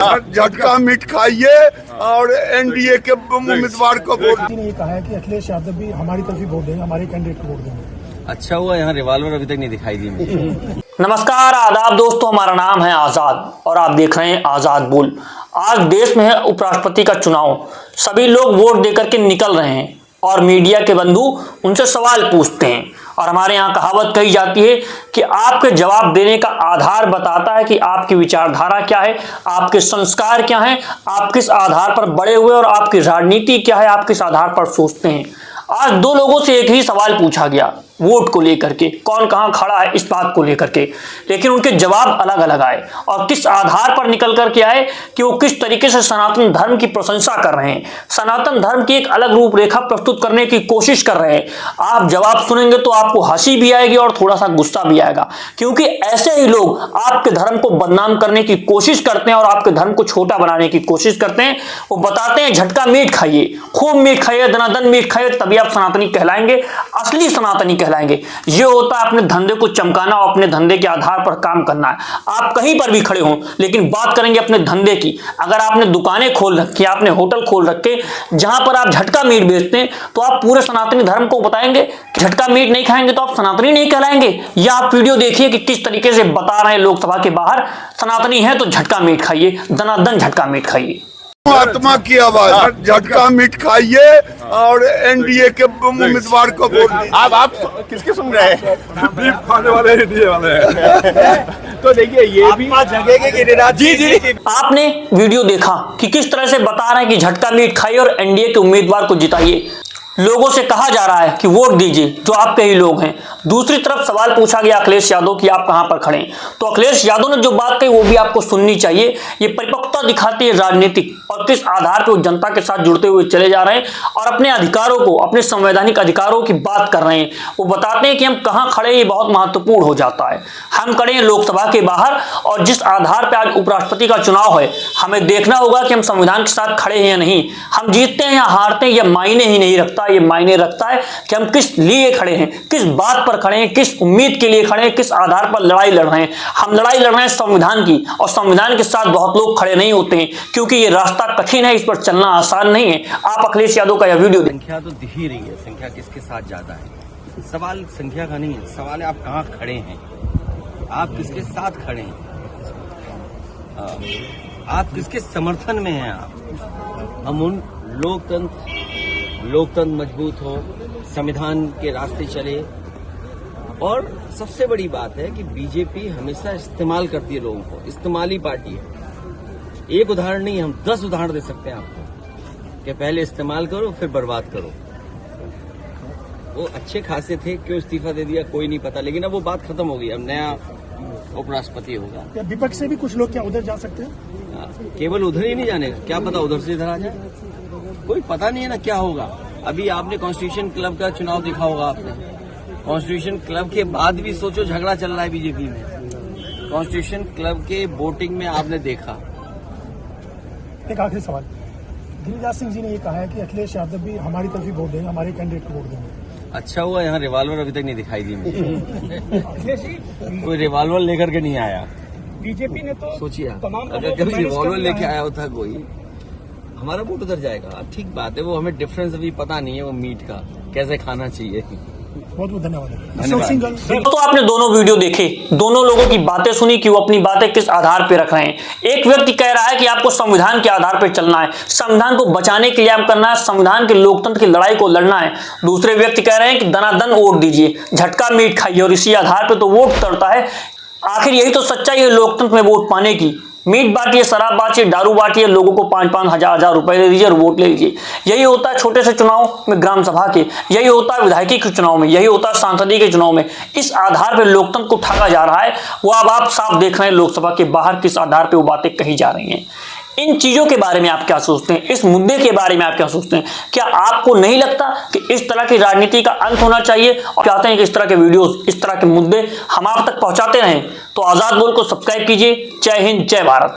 झटका मीट खाइए और एनडीए के उम्मीदवार को वोट। ने ये कहा है कि अखिलेश यादव भी हमारी तरफ ही वोट देंगे, हमारे कैंडिडेट को वोट देंगे। अच्छा हुआ यहाँ रिवॉल्वर अभी तक नहीं दिखाई दी मुझे। नमस्कार, आदाब दोस्तों, हमारा नाम है आजाद और आप देख रहे हैं आजाद बोल। आज देश में है उपराष्ट्रपति का चुनाव। सभी लोग वोट देकर के निकल रहे हैं और मीडिया के बंधु उनसे सवाल पूछते हैं और हमारे यहाँ कहावत कही जाती है कि आपके जवाब देने का आधार बताता है कि आपकी विचारधारा क्या है, आपके संस्कार क्या हैं, आप किस आधार पर बड़े हुए और आपकी राजनीति क्या है, आप किस आधार पर सोचते हैं। आज दो लोगों से एक ही सवाल पूछा गया वोट को लेकर के, कौन कहां खड़ा है इस बात को लेकर के, लेकिन उनके जवाब अलग अलग आए और किस आधार पर निकल करके आए कि वो किस तरीके से सनातन धर्म की प्रशंसा कर रहे हैं, सनातन धर्म की एक अलग रूपरेखा प्रस्तुत करने की कोशिश कर रहे हैं। आप जवाब सुनेंगे तो आपको हंसी भी आएगी और थोड़ा सा गुस्सा भी आएगा, क्योंकि ऐसे ही लोग आपके धर्म को बदनाम करने की कोशिश करते हैं और आपके धर्म को छोटा बनाने की कोशिश करते हैं। वो बताते हैं झटका मीट खाइए, खूब मीट खाइए, दनादन मीट खाइए, तभी आप सनातनी कहलाएंगे, असली सनातनी कहलाएंगे। ये होता है अपने धंधे को चमकाना और अपने धंधे के आधार पर काम करना है। आप कहीं पर भी खड़े हों, लेकिन बात करेंगे अपने धंधे की। अगर आपने दुकानें खोल रखी, आपने होटल खोल रखे जहां पर आप झटका मीट बेचते हैं, तो आप पूरे सनातनी धर्म को बताएंगे कि झटका मीट नहीं खाएंगे तो आप सनातनी नहीं कहलाएंगे। या आप वीडियो देखिए कि किस तरीके से बता रहे हैं लोकसभा के बाहर, सनातनी है तो झटका मीट खाइए, दनादन झटका मीट खाइए। आत्मा की आवाज, झटका मीट खाइए और एनडीए के उम्मीदवार को वोट। आप किसके सुन रहे हैं? बीफ खाने वाले एनडीए वाले हैं। तो देखिए ये भी जगह के गिरिराज जी आपने वीडियो देखा कि किस तरह से बता रहे हैं कि झटका मीट खाइए और एनडीए के उम्मीदवार को जिताइए। लोगों से कहा जा रहा है कि वोट दीजिए जो आपके ही लोग हैं। दूसरी तरफ सवाल पूछा गया अखिलेश यादव की आप कहां पर खड़े हैं, तो अखिलेश यादव ने जो बात कही वो भी आपको सुननी चाहिए। ये परिपक्वता दिखाती है राजनीतिक और किस आधार पर वो जनता के साथ जुड़ते हुए चले जा रहे हैं और अपने अधिकारों को, अपने संवैधानिक अधिकारों की बात कर रहे हैं। वो बताते हैं कि हम कहां खड़े, ये बहुत महत्वपूर्ण हो जाता है। हम खड़े हैं लोकसभा के बाहर और जिस आधार पर आज उपराष्ट्रपति का चुनाव है, हमें देखना होगा कि हम संविधान के साथ खड़े हैं या नहीं। हम जीतते हैं या हारते हैं, यह मायने ही नहीं रखता। ये मायने रखता है कि हम किस लिए खड़े हैं, किस बात पर खड़े हैं, किस उम्मीद के लिए खड़े हैं, किस आधार पर लड़ाई लड़ रहे हैं। हम लड़ाई लड़ रहे हैं संविधान की, और संविधान के साथ बहुत लोग खड़े नहीं होते हैं क्योंकि ये रास्ता कठिन है, इस पर चलना आसान नहीं है। आप अखिलेश यादव का यह वीडियो देखें। संख्या तो दिख ही रही है, संख्या किसके साथ ज्यादा है। सवाल संख्या का नहीं है, सवाल है आप कहाँ खड़े हैं, आप किसके साथ खड़े हैं, आप किसके समर्थन में हैं। हम उन लोकतंत्र मजबूत हो, संविधान के रास्ते चले। और सबसे बड़ी बात है कि बीजेपी हमेशा इस्तेमाल करती है लोगों को, इस्तेमाली पार्टी है। एक उदाहरण नहीं, हम 10 उदाहरण दे सकते हैं आपको कि पहले इस्तेमाल करो फिर बर्बाद करो। वो अच्छे खासे थे, क्यों इस्तीफा दे दिया कोई नहीं पता, लेकिन अब वो बात खत्म हो गई। अब नया उपराष्ट्रपति होगा। विपक्ष से भी कुछ लोग क्या उधर जा सकते हैं? केवल उधर ही नहीं जाने, क्या पता उधर से इधर आ जाए, कोई पता नहीं है ना क्या होगा। अभी आपने कॉन्स्टिट्यूशन क्लब का चुनाव देखा होगा, आपने कॉन्स्टिट्यूशन क्लब के बाद भी सोचो झगड़ा चल रहा है बीजेपी में। कॉन्स्टिट्यूशन क्लब के वोटिंग में आपने देखा। एक आखिरी सवाल, गिरिराज सिंह जी ने ये कहा है कि अखिलेश यादव भी हमारी तरफ ही वोट देंगे, हमारे कैंडिडेट को वोट देंगे। अच्छा हुआ यहाँ रिवॉल्वर अभी तक नहीं दिखाई दी मुझे। कोई रिवॉल्वर लेकर के नहीं आया। बीजेपी ने तो सोचिए अगर कभी रिवॉल्वर लेके आया होता कोई, हमारा वोट उधर जाएगा। अब ठीक बात है, वो हमें डिफरेंस अभी पता नहीं है, वो मीट का कैसे खाना चाहिए। बहुत बहुत धन्यवाद। तो आपने दोनों वीडियो देखे, दोनों लोगों की बातें सुनी कि वो अपनी बातें किस आधार पर रख रहे हैं। एक व्यक्ति कह रहा है कि आपको संविधान के आधार पर चलना है, संविधान को बचाने के लिए आप करना है, संविधान के लोकतंत्र की लड़ाई को लड़ना है। दूसरे व्यक्ति कह रहे हैं कि दनादन वोट दीजिए, झटका मीट खाइए, और इसी आधार पर तो वोट करता है। आखिर यही तो सच्चाई है लोकतंत्र में वोट पाने की। मीट बांटिए, शराब बांटिए, दारू बांटिए, लोगों को 5-5 हजार रुपए दे दीजिए और वोट ले लीजिए। यही होता है छोटे से चुनाव में, ग्राम सभा के, यही होता है विधायकी के चुनाव में, यही होता है सांसदीय के चुनाव में। इस आधार पर लोकतंत्र को ठगा जा रहा है। वो अब आप साफ देख रहे हैं लोकसभा के बाहर किस आधार पर वो बातें कही जा रही हैं। इन चीजों के बारे में आप क्या सोचते हैं, इस मुद्दे के बारे में आप क्या सोचते हैं? क्या आपको नहीं लगता कि इस तरह की राजनीति का अंत होना चाहिए और चाहते हैं कि इस तरह के वीडियोस, इस तरह के मुद्दे हम आप तक पहुंचाते रहें? तो आजाद बोल को सब्सक्राइब कीजिए। जय हिंद, जय भारत।